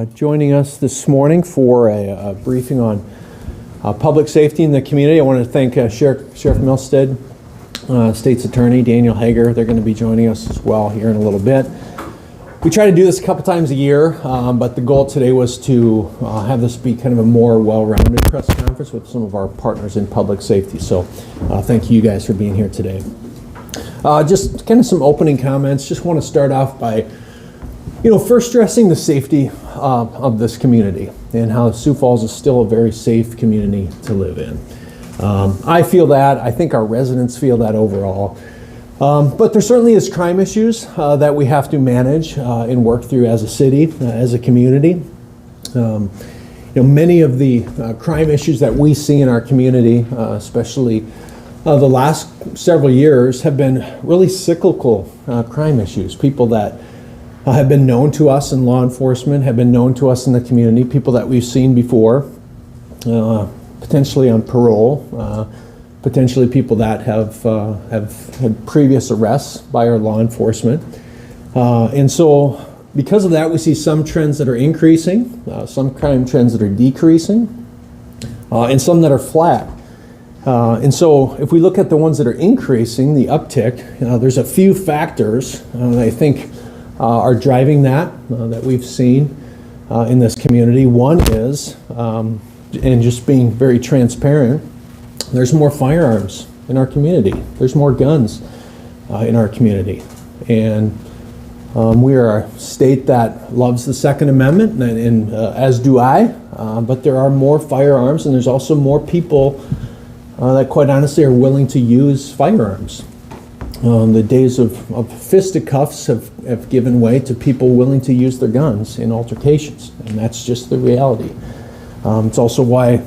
joining us this morning for a briefing on public safety in the community. I want to thank Sheriff Milston, State's Attorney Daniel Hager. They're going to be joining us as well here in a little bit. We try to do this a couple times a year, but the goal today was to have this be kind of a more well-rounded press conference with some of our partners in public safety. So thank you guys for being here today. Just kind of some opening comments. Just want to start off by first stressing the safety of this community and how Sioux Falls is still a very safe community to live in. I feel that. I think our residents feel that overall. But there certainly is crime issues that we have to manage and work through as a city, as a community. Many of the crime issues that we see in our community, especially the last several years, have been really cyclical crime issues. People that have been known to us in law enforcement, have been known to us in the community, people that we've seen before, potentially on parole, potentially people that have had previous arrests by our law enforcement. And so because of that, we see some trends that are increasing, some crime trends that are decreasing, and some that are flat. And so if we look at the ones that are increasing, the uptick, there's a few factors that I think are driving that we've seen in this community. One is, and just being very transparent, there's more firearms in our community. There's more guns in our community. And we are a state that loves the Second Amendment, and as do I, but there are more firearms, and there's also more people that quite honestly are willing to use firearms. The days of fisticuffs have given way to people willing to use their guns in altercations, and that's just the reality. It's also why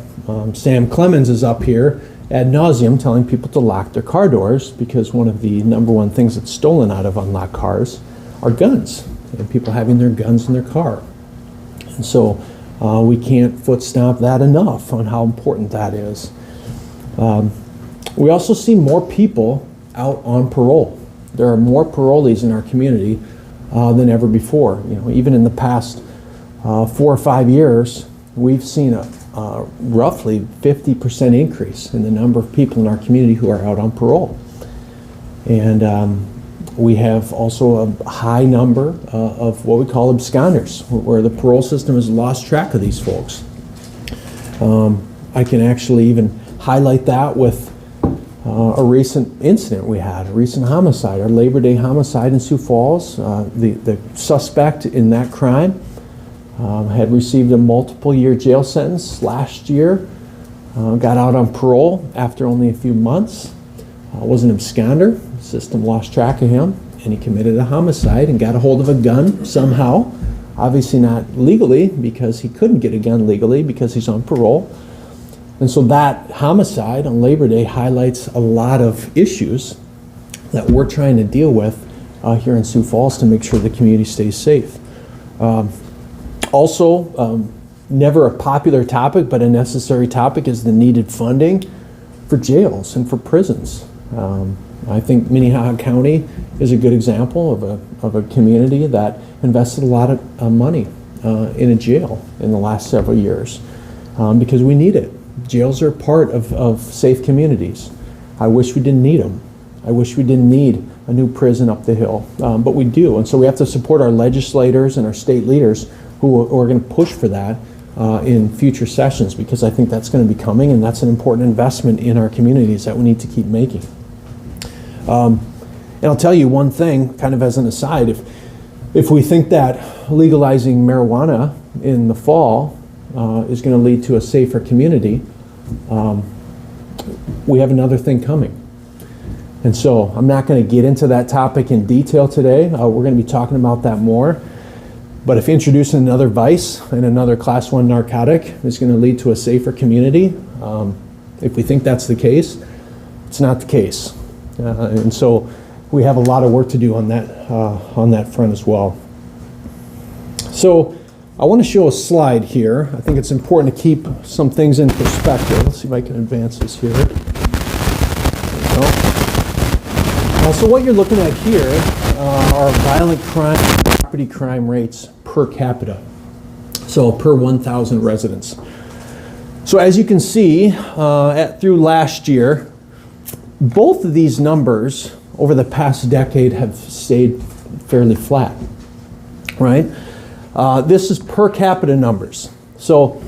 Sam Clemens is up here ad nauseum telling people to lock their car doors, because one of the number one things that's stolen out of unlocked cars are guns, and people having their guns in their car. And so we can't foot stomp that enough on how important that is. We also see more people out on parole. There are more parolees in our community than ever before. Even in the past 4 or 5 years, we've seen a roughly 50% increase in the number of people in our community who are out on parole. And we have also a high number of what we call absconders, where the parole system has lost track of these folks. I can actually even highlight that with a recent incident we had, a recent homicide, our Labor Day homicide in Sioux Falls. The suspect in that crime had received a multiple-year jail sentence last year, got out on parole after only a few months, was an absconder. The system lost track of him, and he committed a homicide and got a hold of a gun somehow, obviously not legally, because he couldn't get a gun legally because he's on parole. And so that homicide on Labor Day highlights a lot of issues that we're trying to deal with here in Sioux Falls to make sure the community stays safe. Also, never a popular topic, but a necessary topic, is the needed funding for jails and for prisons. I think Minnehaha County is a good example of a community that invested a lot of money in a jail in the last several years because we need it. Jails are part of safe communities. I wish we didn't need them. I wish we didn't need a new prison up the hill, but we do. And so we have to support our legislators and our state leaders who are going to push for that in future sessions, because I think that's going to be coming, and that's an important investment in our communities that we need to keep making. And I'll tell you one thing, kind of as an aside, if we think that legalizing marijuana in the fall is going to lead to a safer community, we have another thing coming. And so I'm not going to get into that topic in detail today. We're going to be talking about that more. But if introducing another vice and another Class 1 narcotic is going to lead to a safer community, if we think that's the case, it's not the case. And so we have a lot of work to do on that front as well. So I want to show a slide here. I think it's important to keep some things in perspective. Let's see if I can advance this here. There we go. So what you're looking at here are violent crime, property crime rates per capita. So per 1,000 residents. So as you can see, through last year, both of these numbers over the past decade have stayed fairly flat, right? This is per capita numbers. So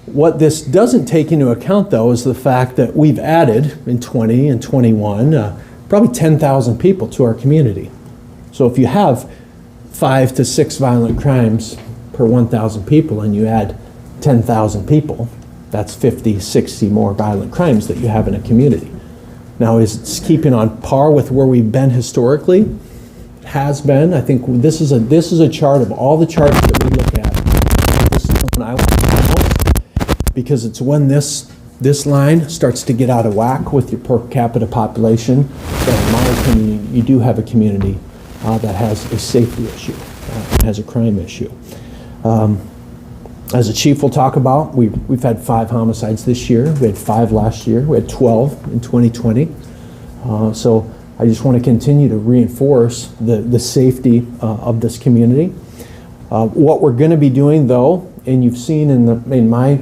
what this doesn't take into account, though, is the fact that we've added in 20 and 21 probably 10,000 people to our community. So if you have 5 to 6 violent crimes per 1,000 people and you add 10,000 people, that's 50, 60 more violent crimes that you have in a community. Now, is it keeping on par with where we've been historically? It has been. I think this is a chart of all the charts that we look at. This is the one I want to promote because it's when this line starts to get out of whack with your per capita population that, in my opinion, you do have a community that has a safety issue, has a crime issue. As the chief will talk about, we've had 5 homicides this year. We had 5 last year. We had 12 in 2020. So I just want to continue to reinforce the safety of this community. What we're going to be doing, though, and you've seen in my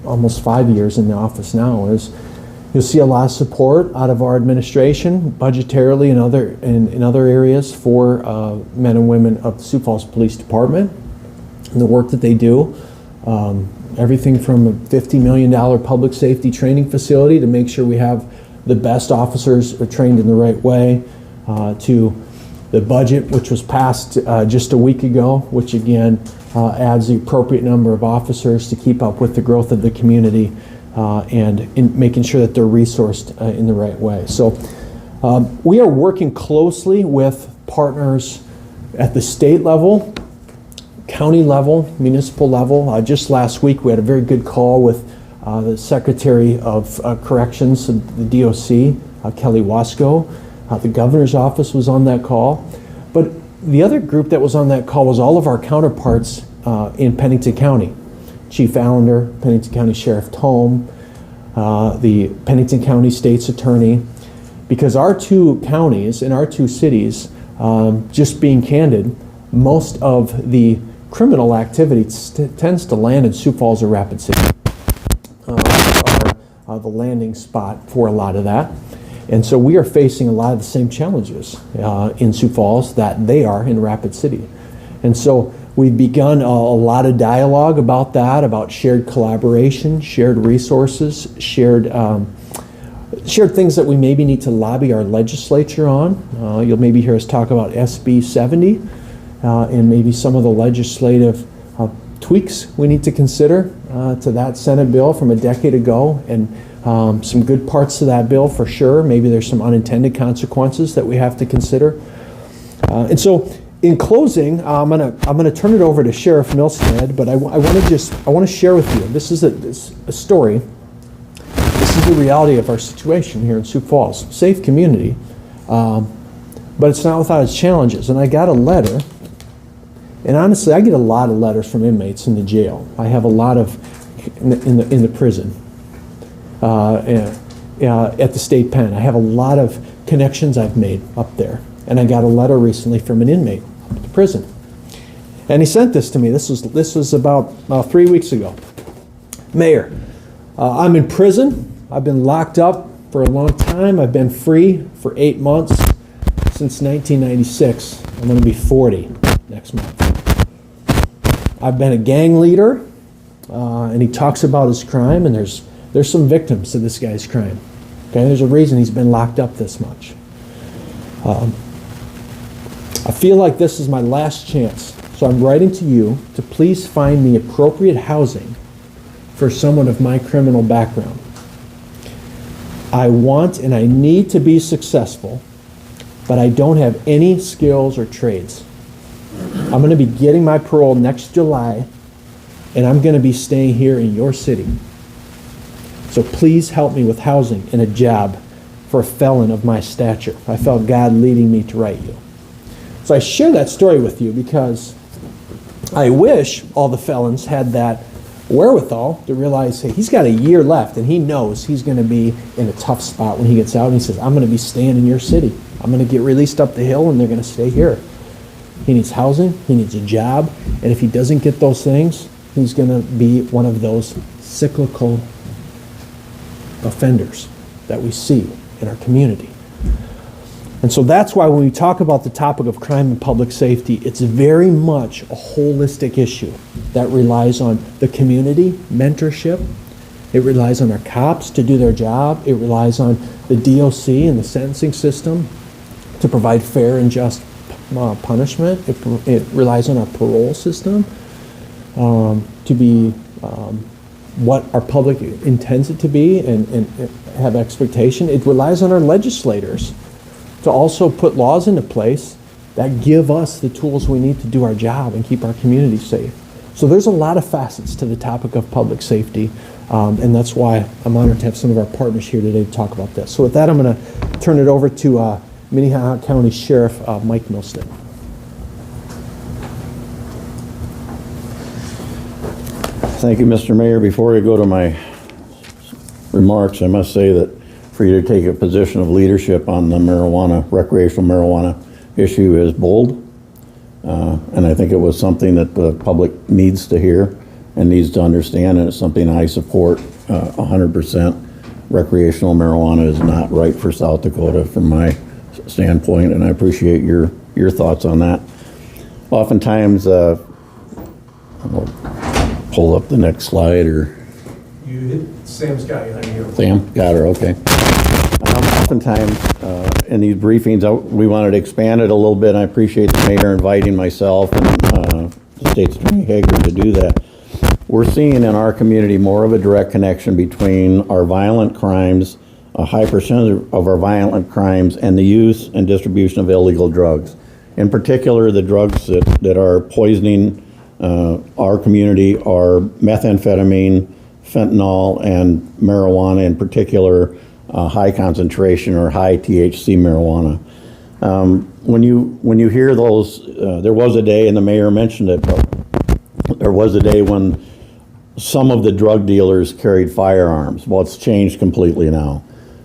almost 5 years in the office now, is you'll see a lot of support out of our administration, budgetarily and in other areas for men and women of the Sioux Falls Police Department and the work that they do. Everything from a $50 million public safety training facility to make sure we have the best officers are trained in the right way, to the budget, which was passed just a week ago, which again adds the appropriate number of officers to keep up with the growth of the community and in making sure that they're resourced in the right way. So we are working closely with partners at the state level, county level, municipal level. Just last week we had a very good call with the Secretary of Corrections, the DOC, Kelly Wasco. The governor's office was on that call. But the other group that was on that call was all of our counterparts in Pennington County. Chief Allender, Pennington County Sheriff Tome, the Pennington County State's Attorney, because our 2 counties and our 2 cities, just being candid, most of the criminal activity tends to land in Sioux Falls or Rapid City. Are the landing spot for a lot of that. And so we are facing a lot of the same challenges in Sioux Falls that they are in Rapid City. And so we've begun a lot of dialogue about that, about shared collaboration, shared resources, shared things that we maybe need to lobby our legislature on. You'll maybe hear us talk about SB 70 and maybe some of the legislative tweaks we need to consider to that Senate bill from a decade ago, and some good parts to that bill for sure. Maybe there's some unintended consequences that we have to consider. And so in closing, I'm gonna turn it over to Sheriff Milston, but I want to share with you, this is a story. This is the reality of our situation here in Sioux Falls. Safe community, but it's not without its challenges. And I got a letter. And honestly, I get a lot of letters from inmates in the jail. I have a lot of in the prison, at the state pen. I have a lot of connections I've made up there. And I got a letter recently from an inmate up at the prison. And he sent this to me. This was about 3 weeks ago. Mayor, I'm in prison. I've been locked up for a long time. I've been free for 8 months since 1996. I'm going to be 40 next month. I've been a gang leader, and he talks about his crime, and there's some victims to this guy's crime. Okay, there's a reason he's been locked up this much. I feel like this is my last chance, so I'm writing to you to please find me appropriate housing for someone of my criminal background. I want and I need to be successful, but I don't have any skills or trades. I'm going to be getting my parole next July, and I'm going to be staying here in your city. So please help me with housing and a job for a felon of my stature. I felt God leading me to write you. So I share that story with you because I wish all the felons had that wherewithal to realize, hey, he's got a year left, and he knows he's going to be in a tough spot when he gets out, and he says, I'm going to be staying in your city. I'm going to get released up the hill, and they're going to stay here. he needs housing, he needs a job, and if he doesn't get those things, he's going to be one of those cyclical offenders that we see in our community. And so that's why when we talk about the topic of crime and public safety, it's very much a holistic issue that relies on the community, mentorship. It relies on our cops to do their job. It relies on the DOC and the sentencing system to provide fair and just punishment. It relies on our parole system to be what our public intends it to be and have expectation. It relies on our legislators to also put laws into place that give us the tools we need to do our job and keep our community safe. So there's a lot of facets to the topic of public safety, and that's why I'm honored to have some of our partners here today to talk about this. So with that, I'm going to turn it over to Minnehaha County Sheriff Mike Milston. Thank you, Mr. Mayor. Before I go to my remarks, I must say that for you to take a position of leadership on the recreational marijuana issue is bold. And I think it was something that the public needs to hear and needs to understand, and it's something I support 100%. Recreational marijuana is not right for South Dakota from my standpoint, and I appreciate your thoughts on that. Oftentimes, I'll pull up the next slide, or You hit Sam's got you on here. Sam, got her, okay. Oftentimes, in these briefings, we wanted to expand it a little bit. I appreciate the mayor inviting myself and the State's Attorney Hager to do that. We're seeing in our community more of a direct connection between our violent crimes, a high percentage of our violent crimes, and the use and distribution of illegal drugs. In particular, the drugs that are poisoning our community are methamphetamine, fentanyl, and marijuana, in particular, high concentration or high THC marijuana. When you hear those, there was a day, and the mayor mentioned it, but there was a day when some of the drug dealers carried firearms. Well, it's changed completely now.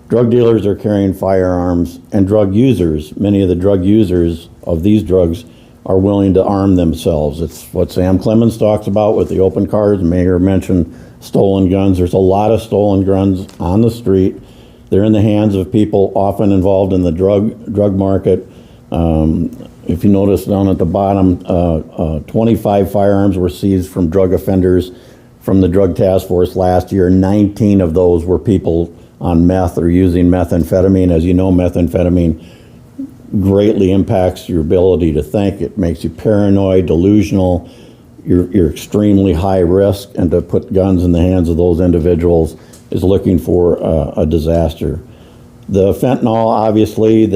Drug dealers are carrying firearms, and drug users, many of the drug users of these drugs, are willing to arm themselves. It's what Sam Clemens talks about with the open cards. The mayor mentioned stolen guns. There's a lot of stolen guns on the street. They're in the hands of people often involved in the drug market. If you notice down at the bottom, 25 firearms were seized from drug offenders from the Drug Task Force last year. 19 of those were people on meth or using methamphetamine. As you know, methamphetamine greatly impacts your ability to think. It makes you paranoid, delusional. You're extremely high risk, and to put guns in the hands of those individuals is looking for a disaster. The fentanyl, obviously,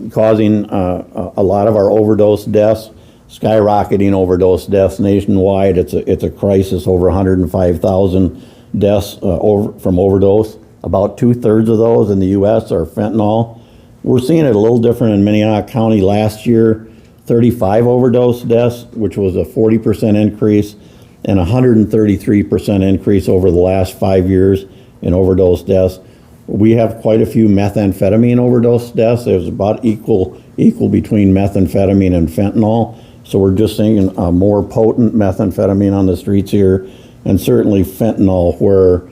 causing a lot of our overdose deaths, skyrocketing overdose deaths nationwide. It's a crisis. Over 105,000 deaths from overdose. About 2/3 of those in the U.S. are fentanyl. We're seeing it a little different in Minnehaha County. Last year, 35 overdose deaths, which was a 40% increase, and 133% increase over the last 5 years in overdose deaths. We have quite a few methamphetamine overdose deaths. It was about equal between methamphetamine and fentanyl. So we're just seeing a more potent methamphetamine on the streets here, and certainly fentanyl, where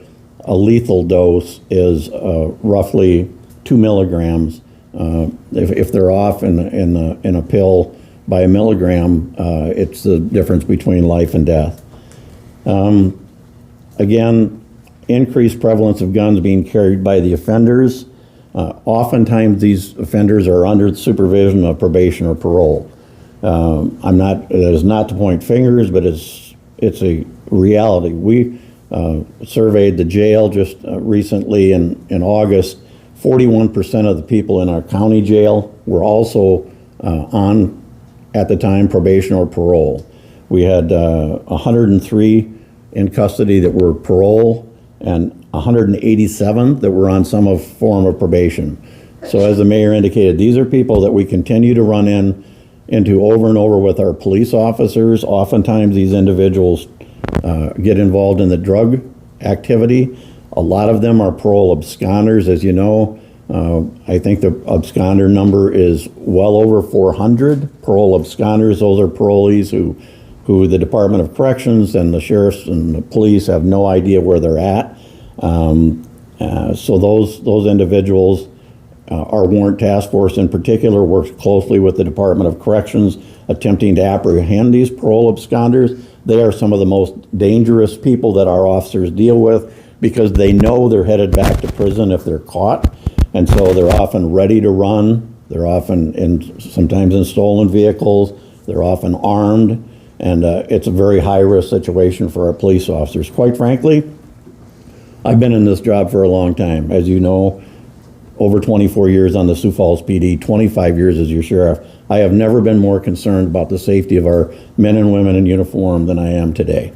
a lethal dose is roughly 2 milligrams. If they're off in a pill by a milligram, it's the difference between life and death. Again, increased prevalence of guns being carried by the offenders. Oftentimes these offenders are under the supervision of probation or parole. That is not to point fingers, but it's a reality. We surveyed the jail just recently in August. 41% of the people in our county jail were also on, at the time, probation or parole. We had 103 in custody that were parole, and 187 that were on some form of probation. So as the mayor indicated, these are people that we continue to run into over and over with our police officers. Oftentimes these individuals get involved in the drug activity. A lot of them are parole absconders. As you know, I think the absconder number is well over 400 parole absconders. Those are parolees who the Department of Corrections and the sheriffs and the police have no idea where they're at. So those individuals, our warrant task force in particular, works closely with the Department of Corrections, attempting to apprehend these parole absconders. They are some of the most dangerous people that our officers deal with because they know they're headed back to prison if they're caught. And so they're often ready to run. They're often sometimes in stolen vehicles. They're often armed. And it's a very high-risk situation for our police officers. Quite frankly, I've been in this job for a long time. As you know, over 24 years on the Sioux Falls PD, 25 years as your sheriff. I have never been more concerned about the safety of our men and women in uniform than I am today.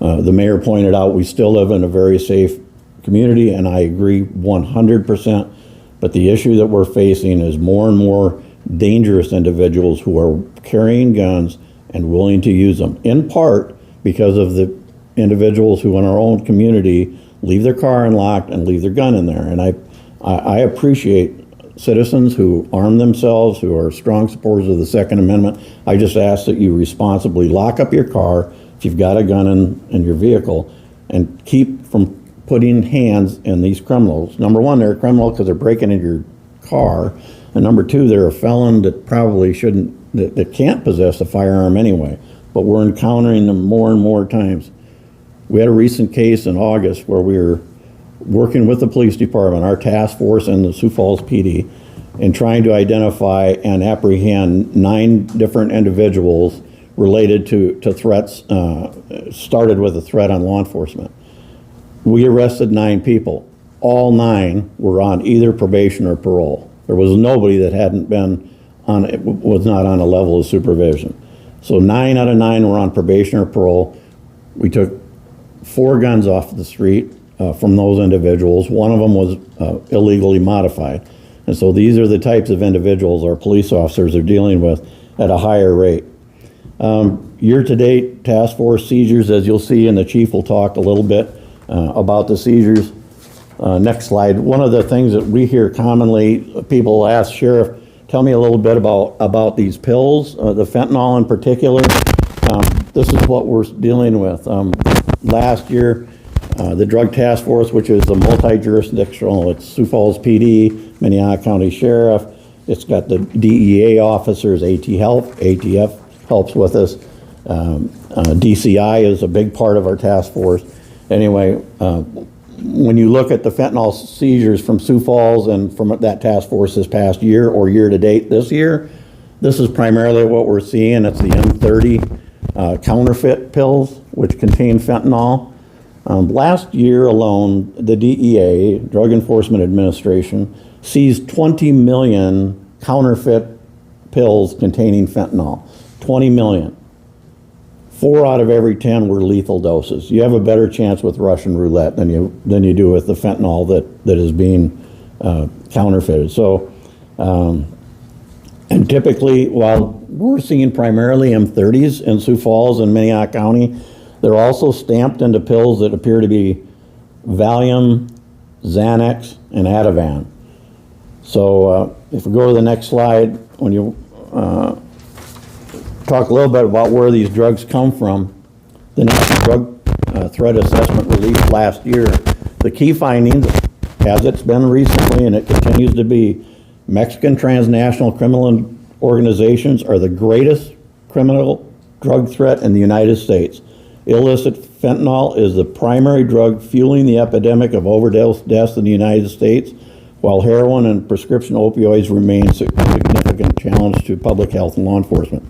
The mayor pointed out we still live in a very safe community, and I agree 100%. But the issue that we're facing is more and more dangerous individuals who are carrying guns and willing to use them, in part because of the individuals who in our own community leave their car unlocked and leave their gun in there. And I appreciate citizens who arm themselves, who are strong supporters of the Second Amendment. I just ask that you responsibly lock up your car if you've got a gun in your vehicle and keep from putting hands in these criminals. Number one, they're a criminal because they're breaking into your car. And number two, they're a felon that probably shouldn't, that can't possess a firearm anyway. But we're encountering them more and more times. We had a recent case in August where we were working with the police department, our task force and the Sioux Falls PD, in trying to identify and apprehend 9 different individuals related to threats, started with a threat on law enforcement. We arrested 9 people. All 9 were on either probation or parole. There was nobody that hadn't been was not on a level of supervision. So 9 out of 9 were on probation or parole. We took 4 guns off the street from those individuals. One of them was illegally modified. And so these are the types of individuals our police officers are dealing with at a higher rate. Year-to-date task force seizures, as you'll see, and the chief will talk a little bit about the seizures. Next slide. One of the things that we hear commonly, people ask, Sheriff, tell me a little bit about these pills, the fentanyl in particular. This is what we're dealing with. Last year, the Drug Task Force, which is a multi-jurisdictional, it's Sioux Falls PD, Minnehaha County Sheriff, it's got the DEA officers, ATF helps with us. DCI is a big part of our task force. Anyway, when you look at the fentanyl seizures from Sioux Falls and from that task force this past year or year to date this year, this is primarily what we're seeing. It's the M30 counterfeit pills, which contain fentanyl. Last year alone, the DEA, Drug Enforcement Administration, seized 20 million counterfeit pills containing fentanyl. 20 million. 4 out of every 10 were lethal doses. You have a better chance with Russian roulette than you do with the fentanyl that is being counterfeited. So, and typically, while we're seeing primarily M30s in Sioux Falls and Minnehaha County, they're also stamped into pills that appear to be Valium, Xanax, and Ativan. So if we go to the next slide, when you talk a little bit about where these drugs come from, the National Drug Threat Assessment released last year, the key findings, as it's been recently and it continues to be, Mexican transnational criminal organizations are the greatest criminal drug threat in the United States. Illicit fentanyl is the primary drug fueling the epidemic of overdose deaths in the United States, while heroin and prescription opioids remain a significant challenge to public health and law enforcement.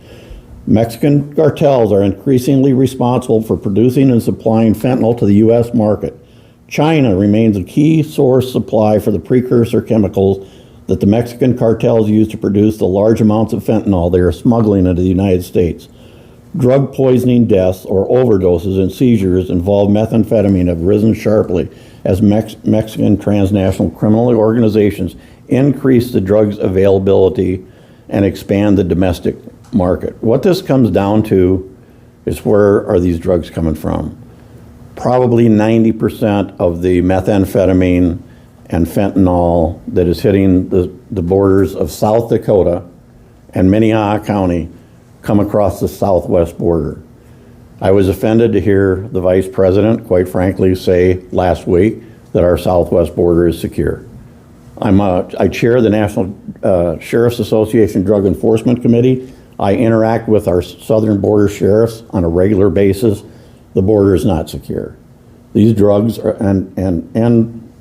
Mexican cartels are increasingly responsible for producing and supplying fentanyl to the U.S. market. China remains a key source supply for the precursor chemicals that the Mexican cartels use to produce the large amounts of fentanyl they are smuggling into the United States. Drug poisoning deaths or overdoses and seizures involving methamphetamine have risen sharply as Mexican transnational criminal organizations increase the drug's availability and expand the domestic market. What this comes down to is, where are these drugs coming from? Probably 90% of the methamphetamine and fentanyl that is hitting the borders of South Dakota and Minnehaha County come across the southwest border. I was offended to hear the Vice President, quite frankly, say last week that our southwest border is secure. I chair the National Sheriff's Association Drug Enforcement Committee. I interact with our southern border sheriffs on a regular basis. The border is not secure. These drugs are, and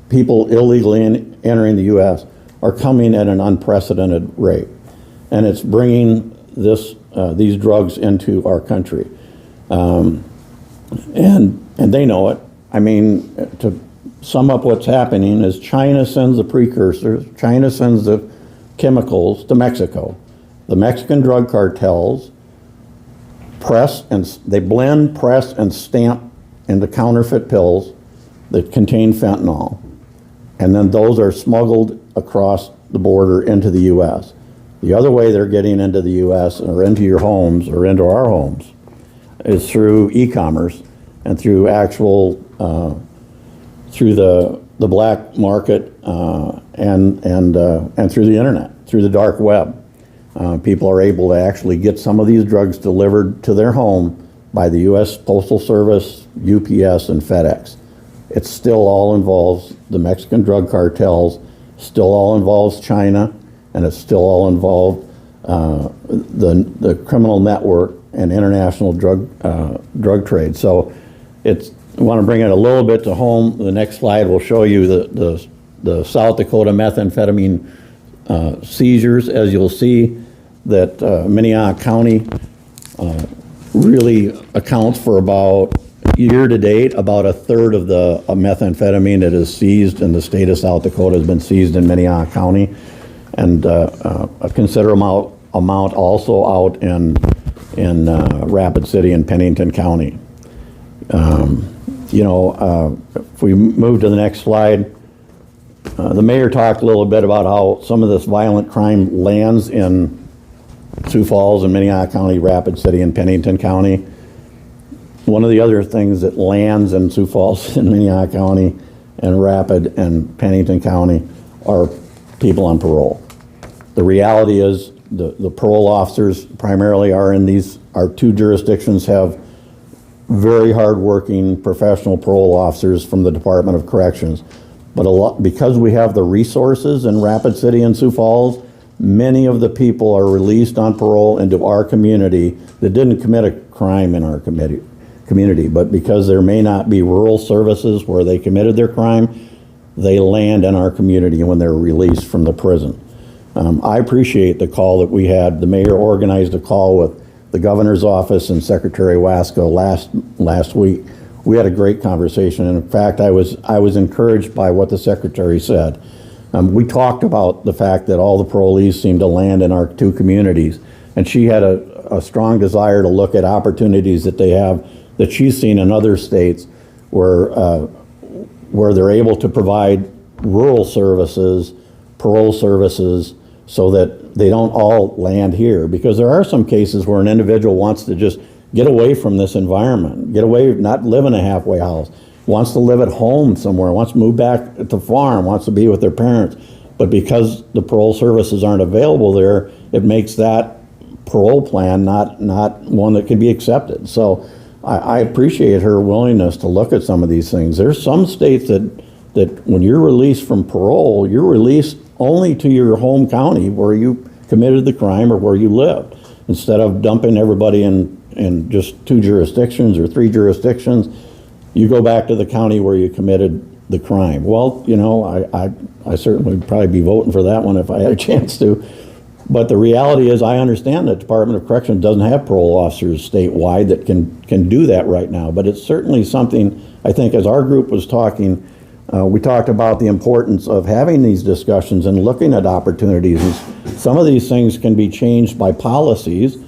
people illegally entering the U.S. are coming at an unprecedented rate, and it's bringing these drugs into our country, and they know it. I mean, to sum up what's happening is China sends the precursors, China sends the chemicals to Mexico. The Mexican drug cartels they blend, press, and stamp into counterfeit pills that contain fentanyl. And then those are smuggled across the border into the U.S. The other way they're getting into the U.S. or into your homes or into our homes is through e-commerce and through actual, through the black market and through the internet, through the dark web. People are able to actually get some of these drugs delivered to their home by the U.S. Postal Service, UPS, and FedEx. It still all involves the Mexican drug cartels, still all involves China, and it still all involved the criminal network and international drug trade. So I want to bring it a little bit to home. The next slide will show you the South Dakota methamphetamine seizures. As you'll see, that Minnehaha County really accounts for about, year to date, about a third of the methamphetamine that is seized in the state of South Dakota has been seized in Minnehaha County, and a considerable amount also out in Rapid City and Pennington County. If we move to the next slide, the mayor talked a little bit about how some of this violent crime lands in Sioux Falls and Minnehaha County, Rapid City and Pennington County. One of the other things that lands in Sioux Falls and Minnehaha County and Rapid and Pennington County are people on parole. The reality is the parole officers primarily are in our two jurisdictions have very hardworking professional parole officers from the Department of Corrections. But because we have the resources in Rapid City and Sioux Falls, many of the people are released on parole into our community that didn't commit a crime in our community, but because there may not be rural services where they committed their crime, they land in our community when they're released from the prison. I appreciate the call that we had. The mayor organized a call with the governor's office and Secretary Wasco last week. We had a great conversation, and in fact, I was encouraged by what the secretary said. We talked about the fact that all the parolees seem to land in our two communities, and she had a strong desire to look at opportunities that they have that she's seen in other states where they're able to provide rural services, parole services, so that they don't all land here. Because there are some cases where an individual wants to just get away from this environment, get away, not live in a halfway house, wants to live at home somewhere, wants to move back to the farm, wants to be with their parents. But because the parole services aren't available there, it makes that parole plan not one that can be accepted. So I appreciate her willingness to look at some of these things. There's some states that when you're released from parole, you're released only to your home county where you committed the crime or where you lived, instead of dumping everybody in just 2 jurisdictions or 3 jurisdictions. You go back to the county where you committed the crime. Well, I certainly would probably be voting for that one if I had a chance to. But the reality is, I understand that Department of Corrections doesn't have parole officers statewide that can do that right now. But it's certainly something, I think, as our group was talking, we talked about the importance of having these discussions and looking at opportunities. Some of these things can be changed by policies.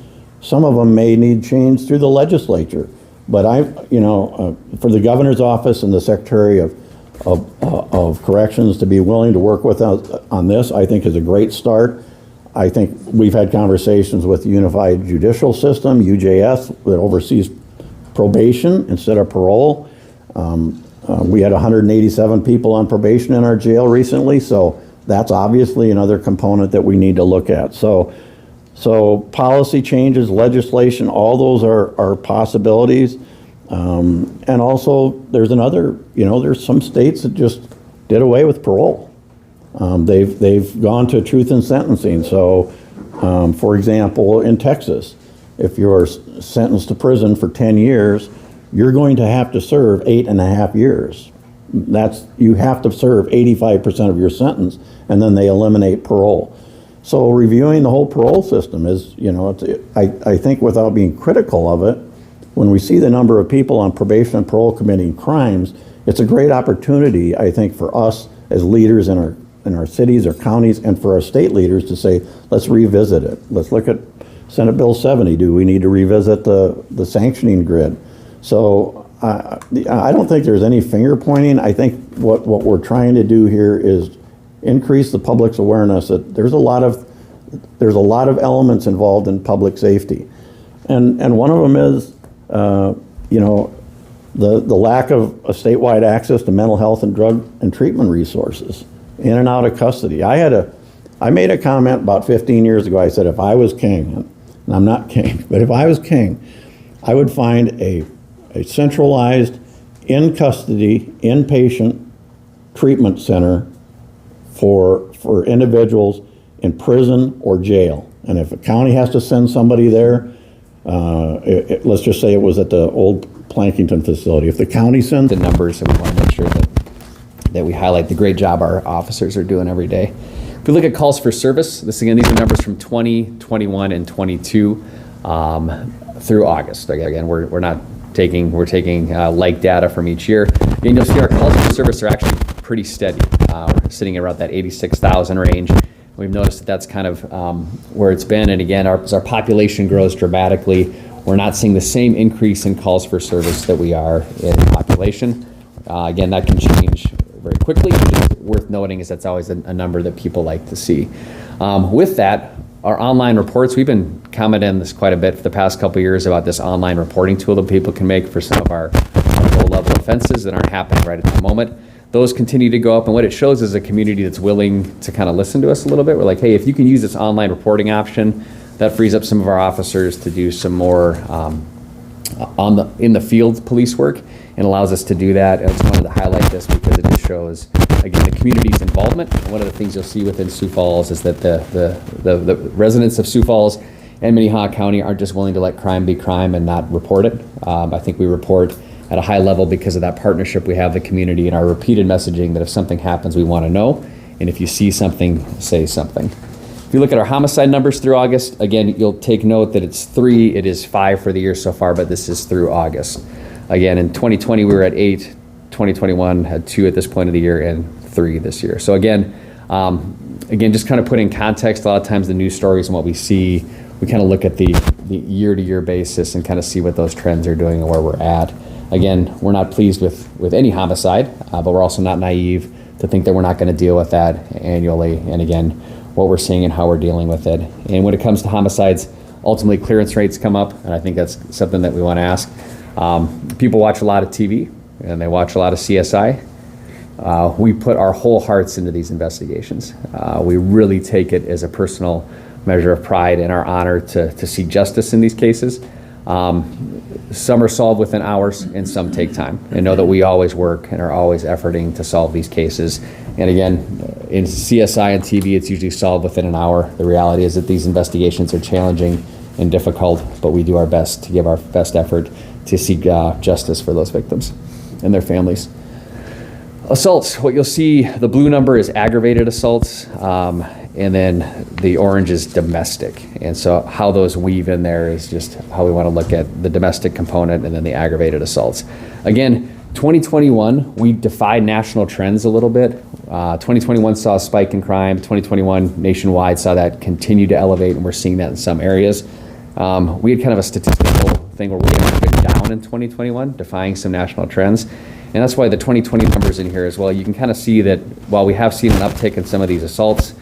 Some of them may need change through the legislature. But for the governor's office and the Secretary of Corrections to be willing to work with us on this, I think is a great start. I think we've had conversations with the Unified Judicial System, UJS, that oversees probation instead of parole. We had 187 people on probation in our jail recently, so that's obviously another component that we need to look at. So policy changes, legislation, all those are possibilities. And also, there's there's some states that just did away with parole. They've gone to truth in sentencing. So, for example, in Texas, if you're sentenced to prison for 10 years, you're going to have to serve 8.5 years. You have to serve 85% of your sentence, and then they eliminate parole. So reviewing the whole parole system is, I think without being critical of it, when we see the number of people on probation and parole committing crimes, it's a great opportunity, I think, for us as leaders in our cities or counties and for our state leaders to say, let's revisit it. Let's look at Senate Bill 70. Do we need to revisit the sanctioning grid? So I don't think there's any finger pointing. I think what we're trying to do here is increase the public's awareness that there's a lot of elements involved in public safety, and one of them is the lack of a statewide access to mental health and drug and treatment resources in and out of custody. I made a comment about 15 years ago. I said, if I was king, and I'm not king, but if I was king, I would find a centralized, in custody, inpatient treatment center for individuals in prison or jail. And if a county has to send somebody there, let's just say it was at the old Plankington facility. If the county sends the numbers, and we want to make sure that we highlight the great job our officers are doing every day. If we look at calls for service, these are numbers from 20, 21, and 22 through August. Again, we're taking like data from each year. And you'll see our calls for service are actually pretty steady. We're sitting around that 86,000 range. We've noticed that that's kind of where it's been. And again, as our population grows dramatically, we're not seeing the same increase in calls for service that we are in population. Again, that can change very quickly. Just worth noting is that's always a number that people like to see. With that, our online reports, we've been commenting on this quite a bit for the past couple of years about this online reporting tool that people can make for some of our low-level offenses that aren't happening right at the moment. Those continue to go up, and what it shows is a community that's willing to kind of listen to us a little bit. We're like, hey, if you can use this online reporting option, that frees up some of our officers to do some more in the field police work, and allows us to do that. I just wanted to highlight this because it just shows, again, the community's involvement. And one of the things you'll see within Sioux Falls is that the residents of Sioux Falls and Minnehaha County aren't just willing to let crime be crime and not report it. I think we report at a high level because of that partnership we have with the community and our repeated messaging that if something happens, we want to know. And if you see something, say something. If you look at our homicide numbers through August, again, you'll take note that it's 3, it is 5 for the year so far, but this is through August. Again, in 2020, we were at 8, 2021 had 2 at this point of the year, and 3 this year. So again, just kind of put in context, a lot of times the news stories and what we see, we kind of look at the year-to-year basis and kind of see what those trends are doing and where we're at. Again, we're not pleased with any homicide, but we're also not naive to think that we're not going to deal with that annually. And again, what we're seeing and how we're dealing with it. And when it comes to homicides, ultimately clearance rates come up, and I think that's something that we want to ask. People watch a lot of TV, and they watch a lot of CSI. We put our whole hearts into these investigations. We really take it as a personal measure of pride and our honor to see justice in these cases. Some are solved within hours and some take time, and know that we always work and are always efforting to solve these cases. And again, in CSI and TV, it's usually solved within an hour. The reality is that these investigations are challenging and difficult, but we do our best to give our best effort to seek justice for those victims and their families. Assaults, what you'll see, the blue number is aggravated assaults, and then the orange is domestic. And so how those weave in there is just how we want to look at the domestic component and then the aggravated assaults. Again, 2021, we defied national trends a little bit. 2021 saw a spike in crime. 2021 nationwide saw that continue to elevate, and we're seeing that in some areas. We had kind of a statistical thing where we had been down in 2021, defying some national trends. And that's why the 2020 numbers in here as well, you can kind of see that while we have seen an uptick in some of these assaults,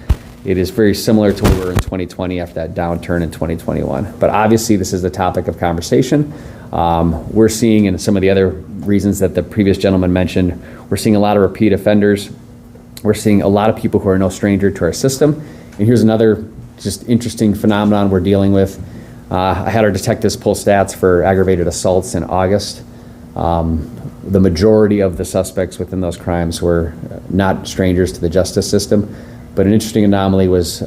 it is very similar to where we were in 2020 after that downturn in 2021. But obviously, this is the topic of conversation. We're seeing, and some of the other reasons that the previous gentleman mentioned, we're seeing a lot of repeat offenders. We're seeing a lot of people who are no stranger to our system. And here's another just interesting phenomenon we're dealing with. I had our detectives pull stats for aggravated assaults in August. The majority of the suspects within those crimes were not strangers to the justice system. But an interesting anomaly was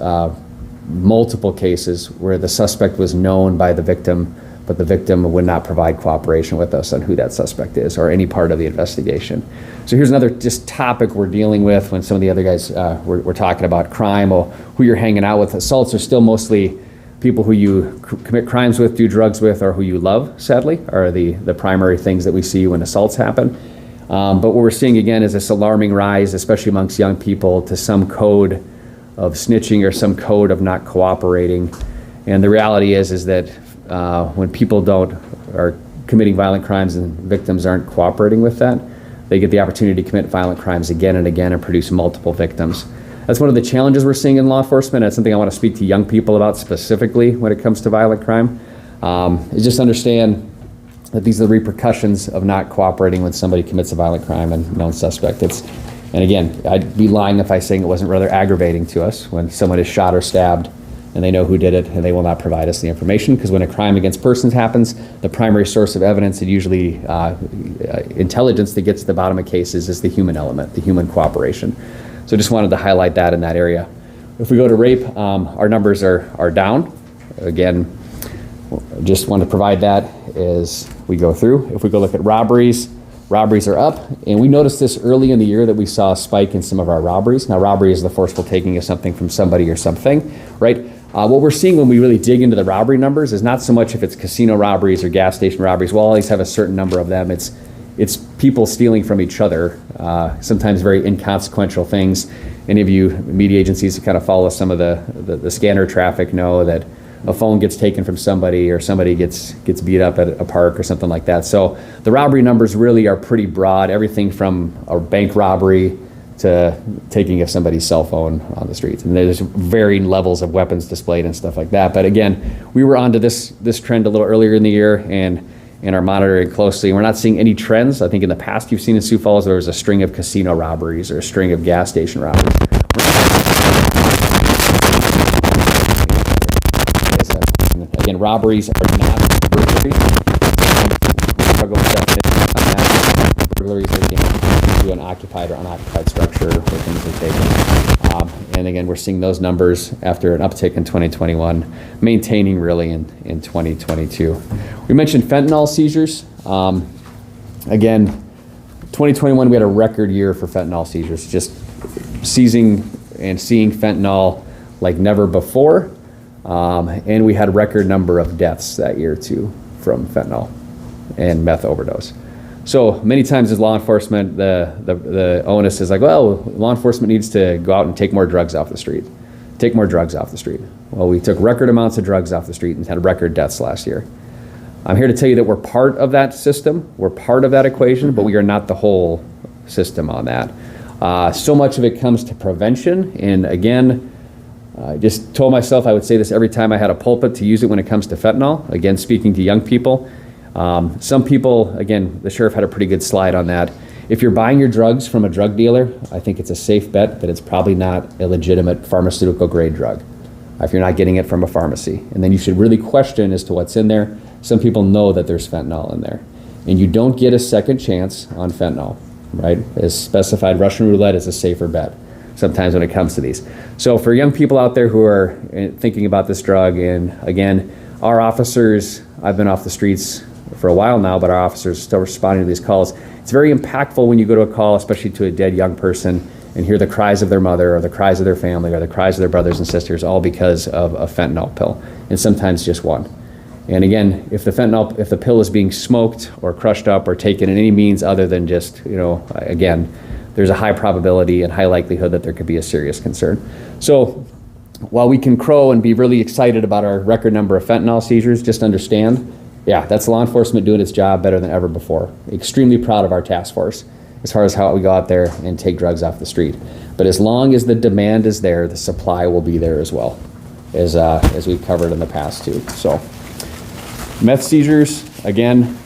multiple cases where the suspect was known by the victim, but the victim would not provide cooperation with us on who that suspect is or any part of the investigation. So here's another just topic we're dealing with when some of the other guys were talking about crime or who you're hanging out with. Assaults are still mostly people who you commit crimes with, do drugs with, or who you love, sadly, are the primary things that we see when assaults happen. But what we're seeing again is this alarming rise, especially amongst young people, to some code of snitching or some code of not cooperating. And the reality is that when people are committing violent crimes and victims aren't cooperating with that, they get the opportunity to commit violent crimes again and again and produce multiple victims. That's one of the challenges we're seeing in law enforcement. That's something I want to speak to young people about specifically when it comes to violent crime. Is just understand that these are the repercussions of not cooperating when somebody commits a violent crime and known suspect. And again, I'd be lying if I saying it wasn't rather aggravating to us when someone is shot or stabbed and they know who did it and they will not provide us the information, because when a crime against persons happens, the primary source of evidence and usually intelligence that gets to the bottom of cases is the human element, the human cooperation. So just wanted to highlight that in that area. If we go to rape, our numbers are down. Again, just want to provide that as we go through. If we go look at robberies are up. And we noticed this early in the year that we saw a spike in some of our robberies. Now, robbery is the forceful taking of something from somebody or something, right? What we're seeing when we really dig into the robbery numbers is not so much if it's casino robberies or gas station robberies. We'll always have a certain number of them. It's people stealing from each other, sometimes very inconsequential things. Any of you media agencies who kind of follow some of the scanner traffic know that a phone gets taken from somebody or somebody gets beat up at a park or something like that. So the robbery numbers really are pretty broad, everything from a bank robbery to taking of somebody's cell phone on the streets. And there's varying levels of weapons displayed and stuff like that. But again, we were onto this trend a little earlier in the year and are monitoring closely. We're not seeing any trends. I think in the past you've seen in Sioux Falls there was a string of casino robberies or a string of gas station robberies. Again, robberies are not burglaries. Struggle with definition on that. Burglaries are again to an occupied or unoccupied structure where things are taken. And again, we're seeing those numbers after an uptick in 2021, maintaining really in 2022. We mentioned fentanyl seizures. Again, 2021 we had a record year for fentanyl seizures, just seizing and seeing fentanyl like never before. And we had a record number of deaths that year too from fentanyl and meth overdose. So many times as law enforcement, the onus is like, well, law enforcement needs to go out and take more drugs off the street. Take more drugs off the street. Well, we took record amounts of drugs off the street and had record deaths last year. I'm here to tell you that we're part of that system. We're part of that equation, but we are not the whole system on that. So much of it comes to prevention. And again, I just told myself I would say this every time I had a pulpit to use it when it comes to fentanyl. Again, speaking to young people. Some people, again, the sheriff had a pretty good slide on that. If you're buying your drugs from a drug dealer, I think it's a safe bet that it's probably not a legitimate pharmaceutical grade drug. If you're not getting it from a pharmacy. And then you should really question as to what's in there. Some people know that there's fentanyl in there. And you don't get a second chance on fentanyl, right? As specified, Russian roulette is a safer bet sometimes when it comes to these. So for young people out there who are thinking about this drug, and again, our officers, I've been off the streets for a while now, but our officers are still responding to these calls. It's very impactful when you go to a call, especially to a dead young person, and hear the cries of their mother or the cries of their family or the cries of their brothers and sisters, all because of a fentanyl pill, and sometimes just one. And again, if the pill is being smoked or crushed up or taken in any means other than just, again, there's a high probability and high likelihood that there could be a serious concern. So while we can crow and be really excited about our record number of fentanyl seizures, just understand, yeah, that's law enforcement doing its job better than ever before. Extremely proud of our task force. as far as how we go out there and take drugs off the street. But as long as the demand is there, the supply will be there as well, as we've covered in the past too. So, meth seizures, again,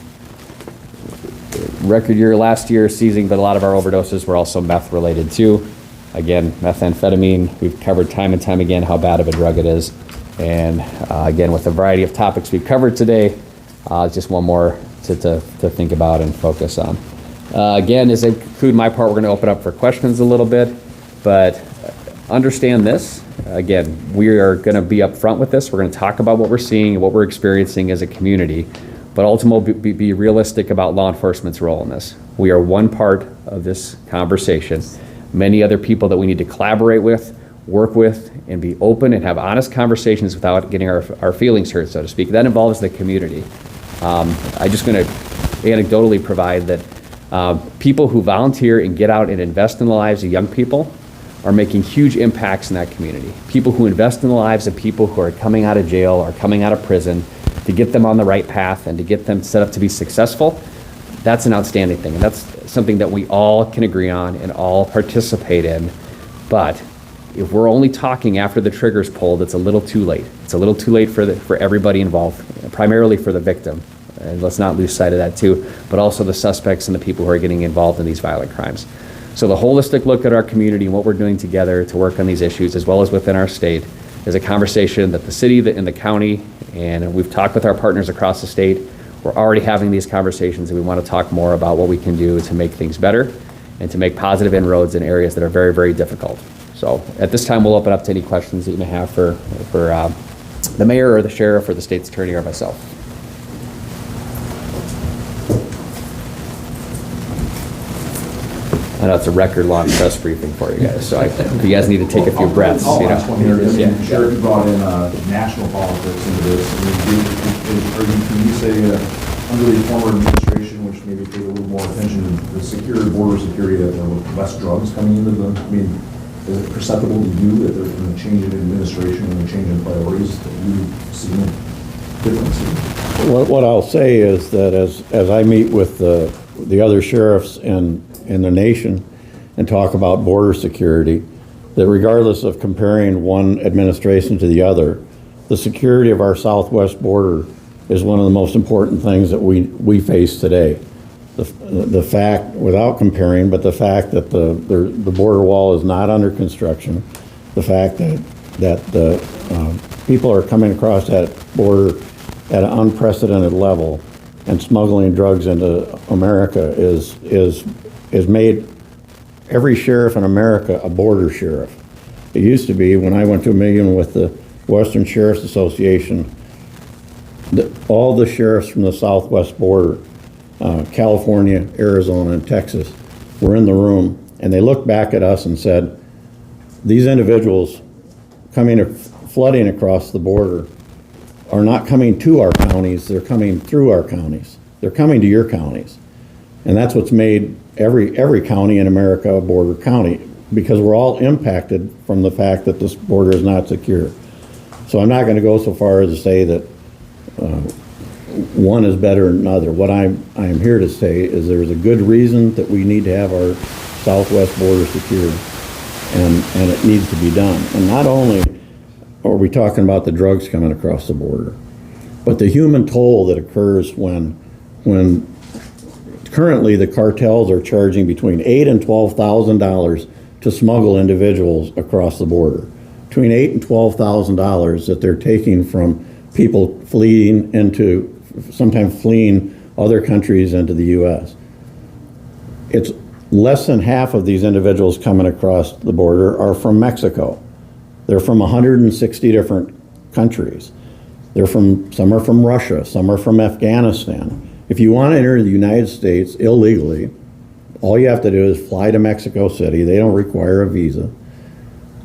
record year last year seizing, but a lot of our overdoses were also meth related too. Again, methamphetamine, we've covered time and time again how bad of a drug it is. And again, with a variety of topics we've covered today, just one more to think about and focus on. Again, as I conclude my part, we're going to open up for questions a little bit, but understand this. Again, we are going to be upfront with this. We're going to talk about what we're seeing and what we're experiencing as a community, but ultimately be realistic about law enforcement's role in this. We are one part of this conversation. Many other people that we need to collaborate with, work with, and be open and have honest conversations without getting our feelings hurt, so to speak. That involves the community. I'm just going to anecdotally provide that people who volunteer and get out and invest in the lives of young people are making huge impacts in that community. People who invest in the lives of people who are coming out of jail or coming out of prison, to get them on the right path and to get them set up to be successful, that's an outstanding thing. And that's something that we all can agree on and all participate in. But if we're only talking after the trigger's pulled, it's a little too late. It's a little too late for everybody involved, primarily for the victim. And let's not lose sight of that too, but also the suspects and the people who are getting involved in these violent crimes. So the holistic look at our community and what we're doing together to work on these issues, as well as within our state, is a conversation that the city and the county, and we've talked with our partners across the state. We're already having these conversations, and we want to talk more about what we can do to make things better and to make positive inroads in areas that are very, very difficult. So at this time, we'll open up to any questions that you may have for the mayor or the sheriff or the state's attorney or myself. I know it's a record-long press briefing for you guys, so if you guys need to take a few breaths, you know. Sheriff, you brought in national politics into this. Can you say under the former administration, which maybe paid a little more attention to the border security, that there were less drugs coming into the, I mean, is it perceptible to you that there's been a change in administration and a change in priorities that you see differences? What I'll say is that as I meet with the other sheriffs in the nation and talk about border security, that regardless of comparing one administration to the other, the security of our southwest border is one of the most important things that we face today. The fact, without comparing, but the fact that the border wall is not under construction, the fact that the people are coming across that border at an unprecedented level and smuggling drugs into America is made every sheriff in America a border sheriff. It used to be, when I went to a meeting with the Western Sheriff's Association, all the sheriffs from the southwest border, California, Arizona, and Texas, were in the room, and they looked back at us and said, these individuals flooding across the border are not coming to our counties, they're coming through our counties. They're coming to your counties. And that's what's made every county in America a border county, because we're all impacted from the fact that this border is not secure. So I'm not going to go so far as to say that one is better than another. What I'm here to say is there's a good reason that we need to have our southwest border secure, and it needs to be done. And not only are we talking about the drugs coming across the border, but the human toll that occurs when currently the cartels are charging between $8,000 and $12,000 to smuggle individuals across the border. Between $8,000 and $12,000 that they're taking from people sometimes fleeing other countries into the U.S. It's less than half of these individuals coming across the border are from Mexico. They're from 160 different countries. Some are from Russia, some are from Afghanistan. If you want to enter the United States illegally, all you have to do is fly to Mexico City. They don't require a visa.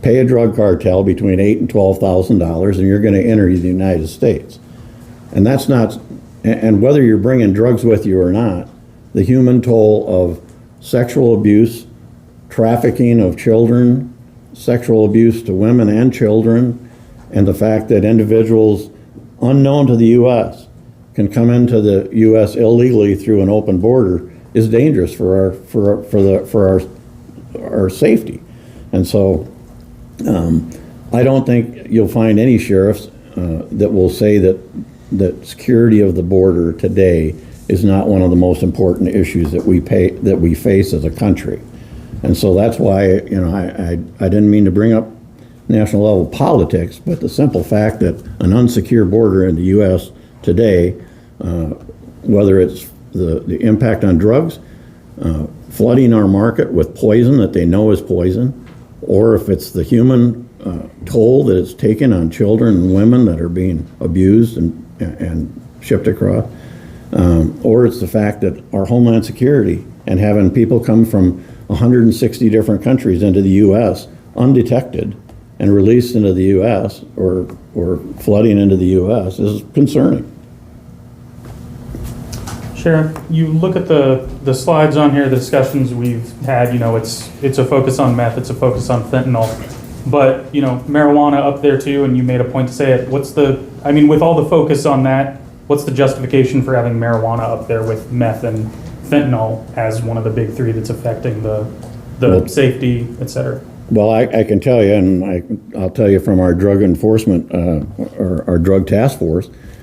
Pay a drug cartel between $8,000 and $12,000, and you're going to enter the United States. And that's not, and whether you're bringing drugs with you or not, the human toll of sexual abuse, trafficking of children, sexual abuse to women and children, and the fact that individuals unknown to the U.S. can come into the U.S. illegally through an open border is dangerous for our safety. And so I don't think you'll find any sheriffs that will say that security of the border today is not one of the most important issues that we face as a country. And so that's why, I didn't mean to bring up national level politics, but the simple fact that an unsecure border in the U.S. today, whether it's the impact on drugs, flooding our market with poison that they know is poison, or if it's the human toll that it's taken on children and women that are being abused and shipped across, or it's the fact that our homeland security and having people come from 160 different countries into the U.S. undetected and released into the U.S. or flooding into the U.S. is concerning. Sheriff, you look at the slides on here, the discussions we've had, it's a focus on meth, it's a focus on fentanyl, but, marijuana up there too, and you made a point to say it. With all the focus on that, what's the justification for having marijuana up there with meth and fentanyl as one of the big three that's affecting the safety, et cetera? Well, I can tell you, and I'll tell you from our drug enforcement, or our drug task force,